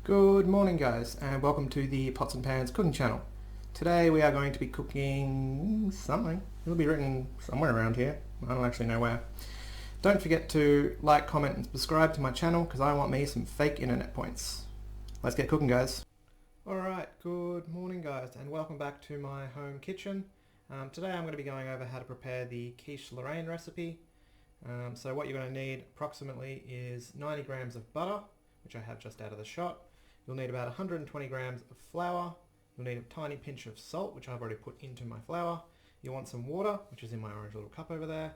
Good morning guys, and welcome to the Pots and Pans cooking channel. Today we are going to be cooking something. It'll be written somewhere around here. I don't actually know where. Don't forget to like, comment and subscribe to my channel because I want me some fake internet points. Let's get cooking guys. Alright, good morning guys and welcome back to my home kitchen. Today I'm going to be going over how to prepare the Quiche Lorraine recipe. So what you're going to need approximately is 90 grams of butter, which I have just out of the shot. You'll need about 120 grams of flour. You'll need a tiny pinch of salt, which I've already put into my flour. You'll want some water, which is in my orange little cup over there.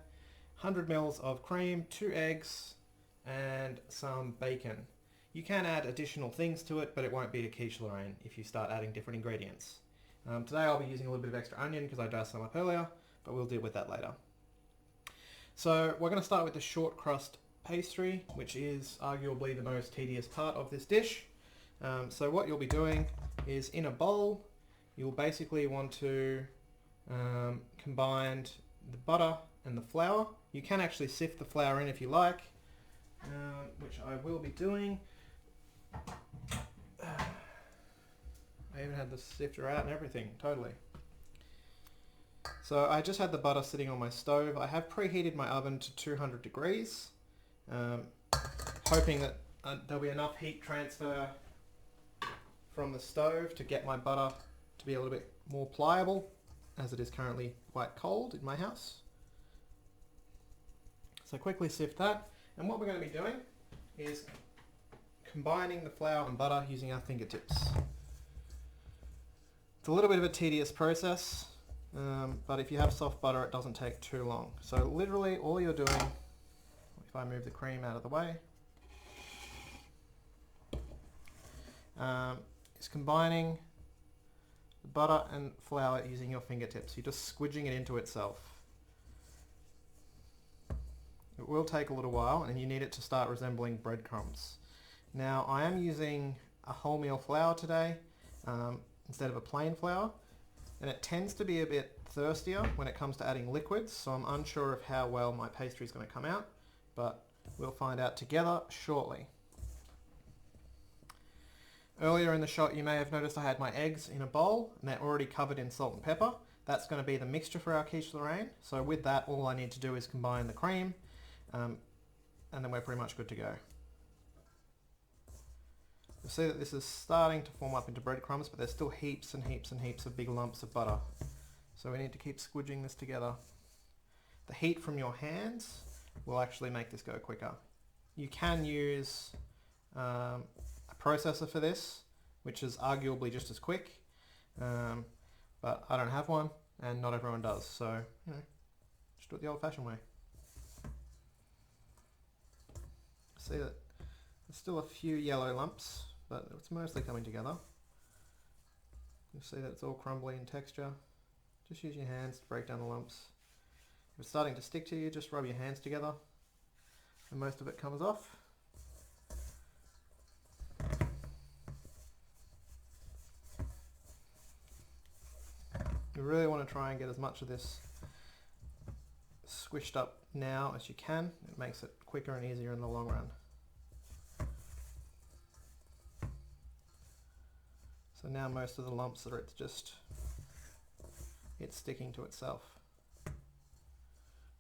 100 mils of cream, 2 eggs, and some bacon. You can add additional things to it, but it won't be a quiche Lorraine if you start adding different ingredients. Today I'll be using a little bit of extra onion because I diced some up earlier, but we'll deal with that later. So we're going to start with the short crust pastry, which is arguably the most tedious part of this dish. So what you'll be doing is in a bowl, you'll basically want to combine the butter and the flour. You can actually sift the flour in if you like, which I will be doing. I even had the sifter out and everything, totally. So I just had the butter sitting on my stove. I have preheated my oven to 200 degrees, hoping that there'll be enough heat transfer from the stove to get my butter to be a little bit more pliable, as it is currently quite cold in my house. So quickly sift that, and what we're going to be doing is combining the flour and butter using our fingertips. It's a little bit of a tedious process, but if you have soft butter it doesn't take too long. So literally all you're doing, if I move the cream out of the way, is combining the butter and flour using your fingertips. You're just squidging it into itself. It will take a little while and you need it to start resembling breadcrumbs. Now I am using a wholemeal flour today instead of a plain flour, and it tends to be a bit thirstier when it comes to adding liquids, so I'm unsure of how well my pastry is going to come out, but we'll find out together shortly. Earlier in the shot you may have noticed I had my eggs in a bowl and they're already covered in salt and pepper. That's going to be the mixture for our quiche Lorraine. So with that all I need to do is combine the cream and then we're pretty much good to go. You'll see that this is starting to form up into breadcrumbs, but there's still heaps and heaps and heaps of big lumps of butter. So we need to keep squidging this together. The heat from your hands will actually make this go quicker. You can use a processor for this, which is arguably just as quick, but I don't have one and not everyone does, so just do it the old-fashioned way. See that there's still a few yellow lumps, but it's mostly coming together. You'll see that it's all crumbly in texture. Just use your hands to break down the lumps. If it's starting to stick to you, just rub your hands together and most of it comes off. You really want to try and get as much of this squished up now as you can. It makes it quicker and easier in the long run. So now most of the lumps are it's sticking to itself,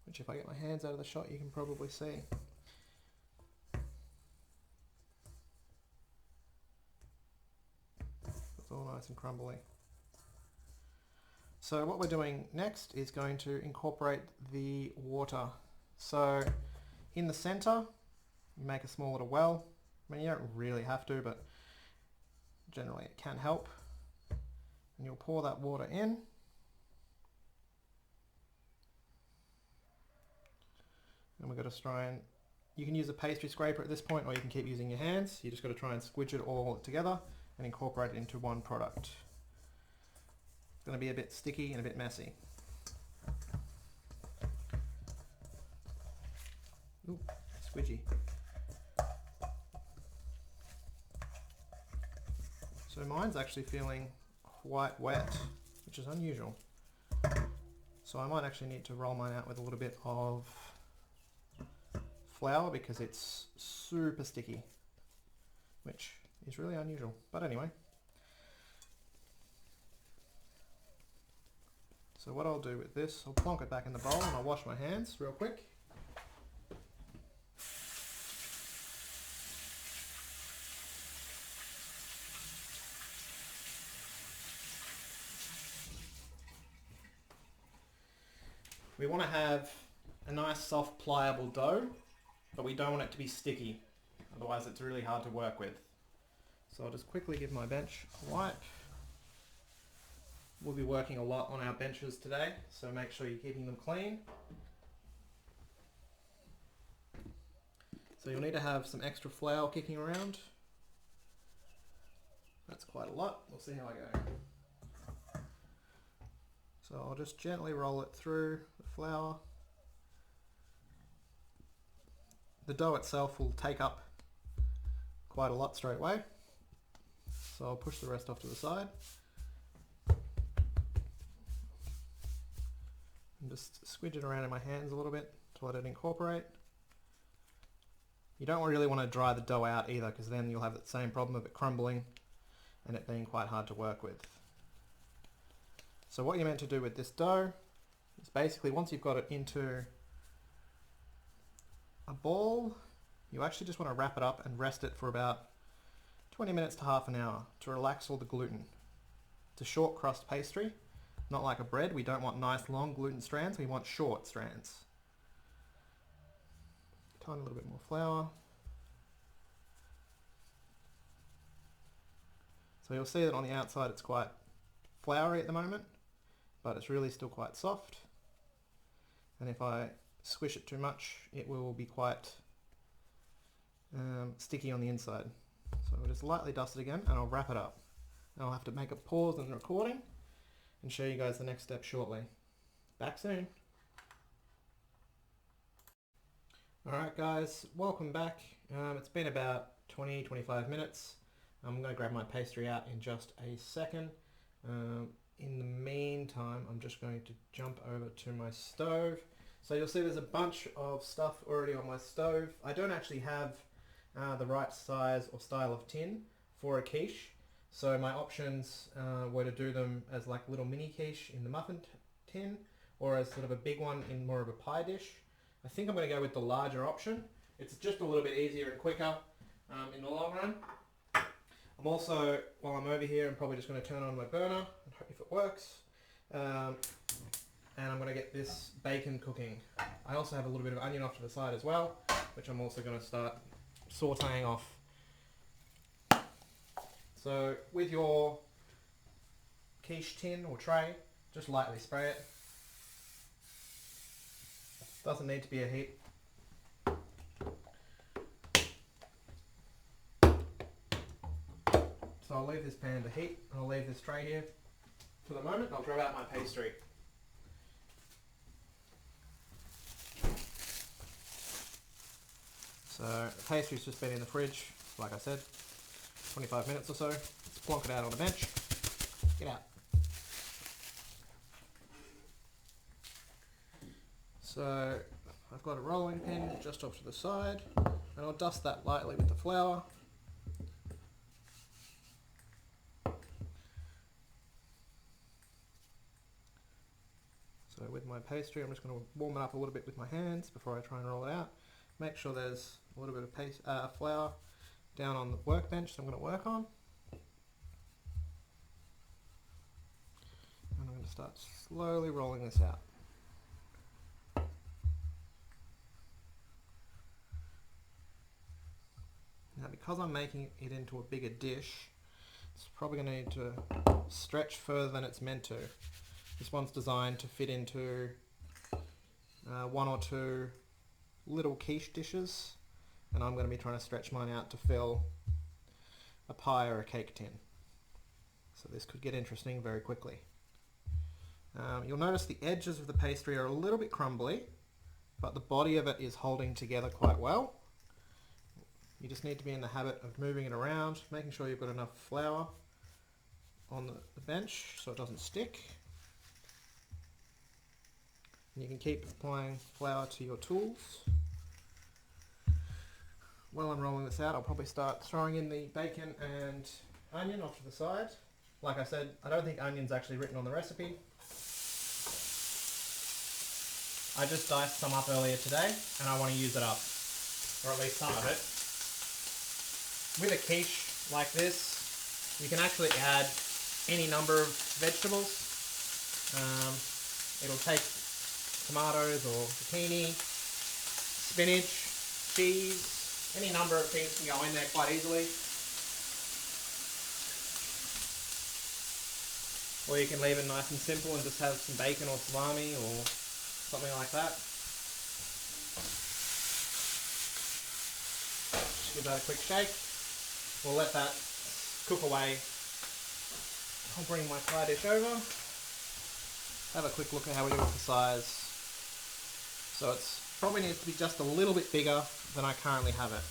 which if I get my hands out of the shot you can probably see. It's all nice and crumbly. So what we're doing next is going to incorporate the water. So in the center, you make a small little well. I mean, you don't really have to, but generally it can help. And you'll pour that water in. And we've got to try and, you can use a pastry scraper at this point, or you can keep using your hands. You just got to try and squidge it all together and incorporate it into one product. Going to be a bit sticky and a bit messy. Ooh, squidgy. So mine's actually feeling quite wet, which is unusual. So I might actually need to roll mine out with a little bit of flour because it's super sticky, which is really unusual. But anyway. So what I'll do with this, I'll plonk it back in the bowl and I'll wash my hands real quick. We want to have a nice soft pliable dough, but we don't want it to be sticky, otherwise it's really hard to work with. So I'll just quickly give my bench a wipe. We'll be working a lot on our benches today, so make sure you're keeping them clean. So you'll need to have some extra flour kicking around. That's quite a lot. We'll see how I go. So I'll just gently roll it through the flour. The dough itself will take up quite a lot straight away. So I'll push the rest off to the side. And just squidge it around in my hands a little bit to let it incorporate. You don't really want to dry the dough out either, because then you'll have that same problem of it crumbling and it being quite hard to work with. So what you're meant to do with this dough is basically, once you've got it into a ball, you actually just want to wrap it up and rest it for about 20 minutes to half an hour to relax all the gluten. It's a short crust pastry, not like a bread. We don't want nice long gluten strands, we want short strands. Tiny little bit more flour. So you'll see that on the outside it's quite floury at the moment, but it's really still quite soft. And if I squish it too much, it will be quite sticky on the inside. So I'll just lightly dust it again and I'll wrap it up. And I'll have to make a pause in the recording and show you guys the next step shortly. Back soon. Alright guys, welcome back. It's been about 20-25 minutes. I'm going to grab my pastry out in just a second. In the meantime, I'm just going to jump over to my stove. So you'll see there's a bunch of stuff already on my stove. I don't actually have the right size or style of tin for a quiche. So my options were to do them as like little mini quiche in the muffin tin, or as sort of a big one in more of a pie dish. I think I'm going to go with the larger option. It's just a little bit easier and quicker in the long run. I'm also, while I'm over here, I'm probably just going to turn on my burner and hope if it works. And I'm going to get this bacon cooking. I also have a little bit of onion off to the side as well, which I'm also going to start sauteing off. So with your quiche tin or tray, just lightly spray it. Doesn't need to be a heat. So I'll leave this pan to heat, and I'll leave this tray here for the moment. I'll grab out my pastry. So the pastry's just been in the fridge, like I said, 25 minutes or so. Let's plonk it out on the bench. Get out. So I've got a rolling pin just off to the side, and I'll dust that lightly with the flour. So with my pastry, I'm just going to warm it up a little bit with my hands before I try and roll it out. Make sure there's a little bit of flour down on the workbench that I'm going to work on. And I'm going to start slowly rolling this out. Now because I'm making it into a bigger dish, it's probably going to need to stretch further than it's meant to. This one's designed to fit into one or two little quiche dishes, and I'm going to be trying to stretch mine out to fill a pie or a cake tin. So this could get interesting very quickly. You'll notice the edges of the pastry are a little bit crumbly, but the body of it is holding together quite well. You just need to be in the habit of moving it around, making sure you've got enough flour on the bench so it doesn't stick. And you can keep applying flour to your tools. while I'm rolling this out, I'll probably start throwing in the bacon and onion off to the side. Like I said, I don't think onion's actually written on the recipe. I just diced some up earlier today and I want to use it up, or at least some of it. With a quiche like this, you can actually add any number of vegetables. It'll take tomatoes or zucchini, spinach, cheese, any number of things can go in there quite easily. Or you can leave it nice and simple and just have some bacon or salami or something like that. Just give that a quick shake. We'll let that cook away. I'll bring my pie dish over. Have a quick look at how we do with the size. So it's probably needs to be just a little bit bigger than I currently have it.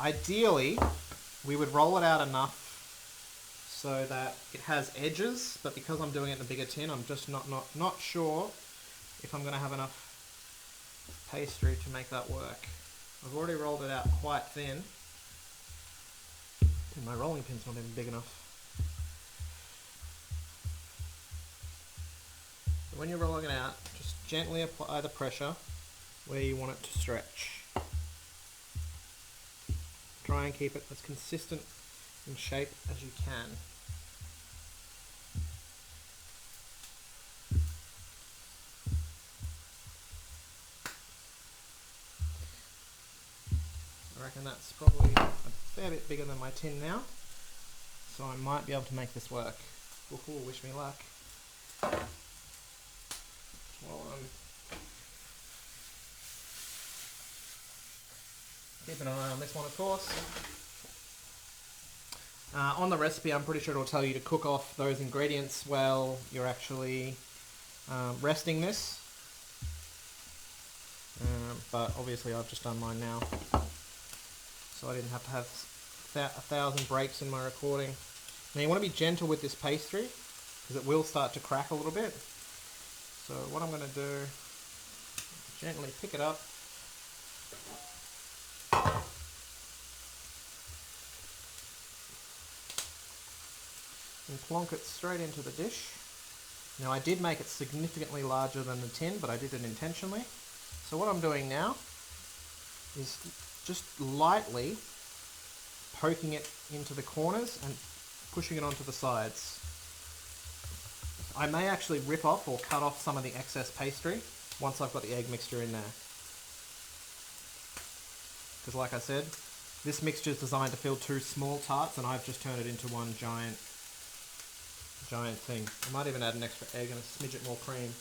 Ideally, we would roll it out enough so that it has edges, but because I'm doing it in a bigger tin, I'm just not sure if I'm going to have enough pastry to make that work. I've already rolled it out quite thin, and my rolling pin's not even big enough. So when you're rolling it out, just gently apply the pressure where you want it to stretch. Try and keep it as consistent in shape as you can. I reckon that's probably a fair bit bigger than my tin now, so I might be able to make this work. Ooh, wish me luck. Well, keep an eye on this one, of course. On the recipe, I'm pretty sure it'll tell you to cook off those ingredients while you're actually resting this. But obviously I've just done mine now, so I didn't have to have 1,000 breaks in my recording. Now you want to be gentle with this pastry, because it will start to crack a little bit. So what I'm going to do, gently pick it up, and plonk it straight into the dish. Now I did make it significantly larger than the tin, but I did it intentionally. So what I'm doing now is just lightly poking it into the corners and pushing it onto the sides. I may actually rip off or cut off some of the excess pastry once I've got the egg mixture in there. Because like I said, this mixture is designed to fill 2 small tarts and I've just turned it into one giant thing. I might even add an extra egg and a smidget more cream,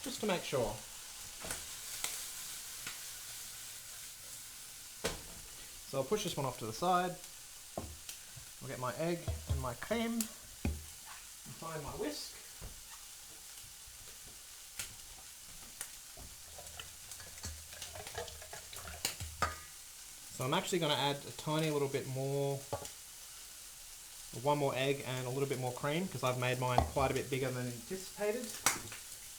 just to make sure. So I'll push this one off to the side. I'll get my egg and my cream, and find my whisk. So I'm actually going to add a tiny little bit more, one more egg and a little bit more cream, because I've made mine quite a bit bigger than anticipated.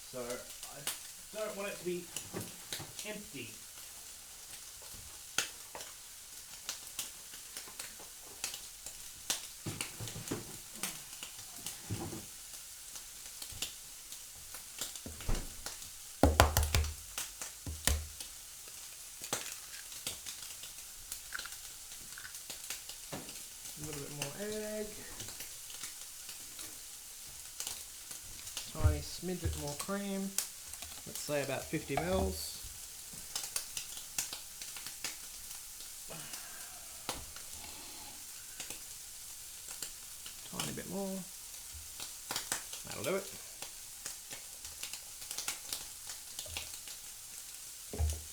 So I don't want it to be empty. A little bit more egg, tiny smidget more cream, let's say about 50 mils. Tiny bit more, that'll do it.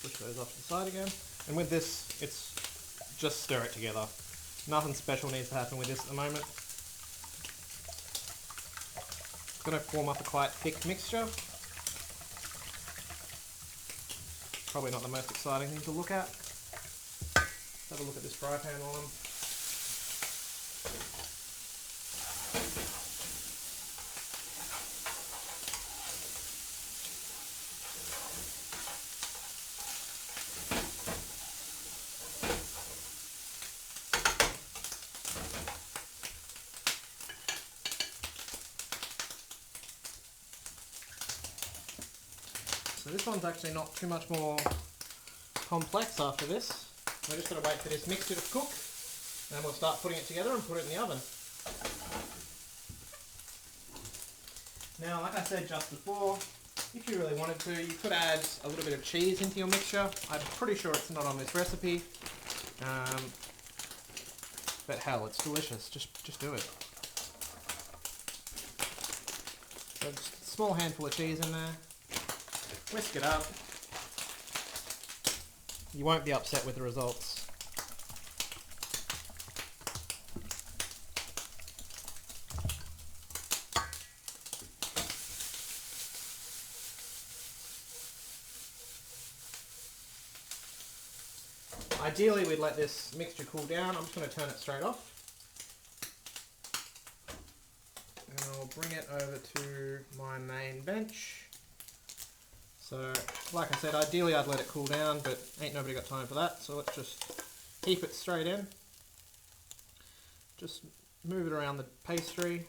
Push those off to the side again, and with this, it's just stir it together. Nothing special needs to happen with this at the moment. It's going to form up a quite thick mixture. Probably not the most exciting thing to look at. Let's have a look at this fry pan while I'm... This one's actually not too much more complex after this. We're just going to wait for this mixture to cook, and we'll start putting it together and put it in the oven. Now, like I said just before, if you really wanted to, you could add a little bit of cheese into your mixture. I'm pretty sure it's not on this recipe, but hell, it's delicious. Just do it. So just a small handful of cheese in there. Whisk it up. You won't be upset with the results. Ideally, we'd let this mixture cool down. I'm just going to turn it straight off. And I'll bring it over to my main bench. So, like I said, ideally I'd let it cool down, but ain't nobody got time for that. So let's just heap it straight in. Just move it around the pastry.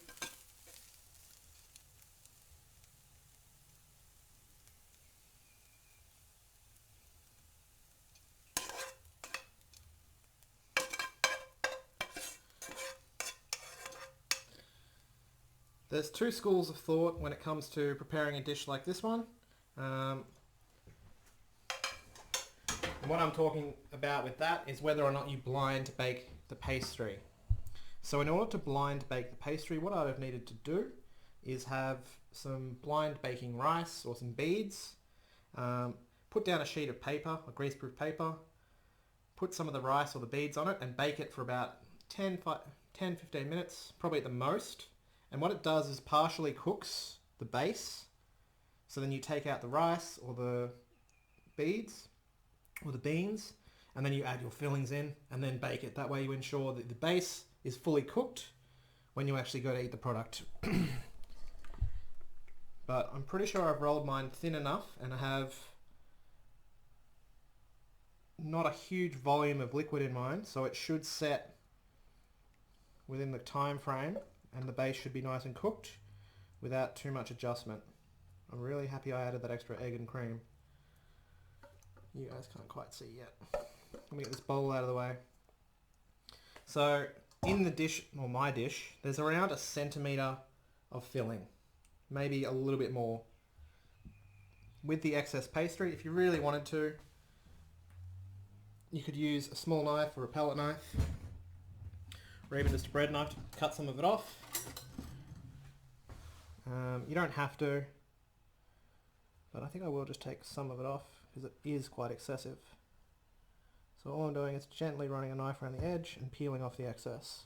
There's two schools of thought when it comes to preparing a dish like this one. And what I'm talking about with that is whether or not you blind bake the pastry. So in order to blind bake the pastry, what I'd have needed to do is have some blind baking rice or some beads, put down a sheet of paper, a greaseproof paper, put some of the rice or the beads on it and bake it for about 10-15 minutes, probably at the most. And what it does is partially cooks the base. So then you take out the rice or the beads or the beans, and then you add your fillings in and then bake it. That way you ensure that the base is fully cooked when you actually go to eat the product. But I'm pretty sure I've rolled mine thin enough and I have not a huge volume of liquid in mine, so it should set within the time frame and the base should be nice and cooked without too much adjustment. I'm really happy I added that extra egg and cream. You guys can't quite see yet. Let me get this bowl out of the way. So in the dish, or my dish, there's around 1 centimetre of filling. Maybe a little bit more. With the excess pastry, if you really wanted to, you could use a small knife or a palette knife, or even just a bread knife to cut some of it off. You don't have to, but I think I will just take some of it off because it is quite excessive. So all I'm doing is gently running a knife around the edge and peeling off the excess.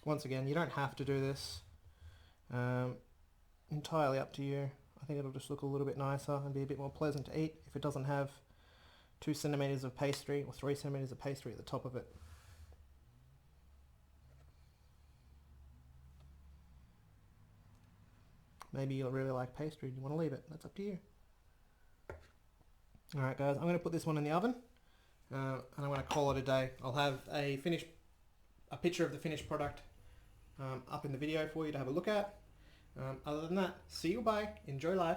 Once again, you don't have to do this. Entirely up to you. I think it'll just look a little bit nicer and be a bit more pleasant to eat if it doesn't have 2 centimetres of pastry or 3 centimetres of pastry at the top of it. Maybe you'll really like pastry and you want to leave it. That's up to you. Alright guys, I'm going to put this one in the oven and I'm going to call it a day. I'll have a picture of the finished product up in the video for you to have a look at. Other than that, see you, bye, enjoy life.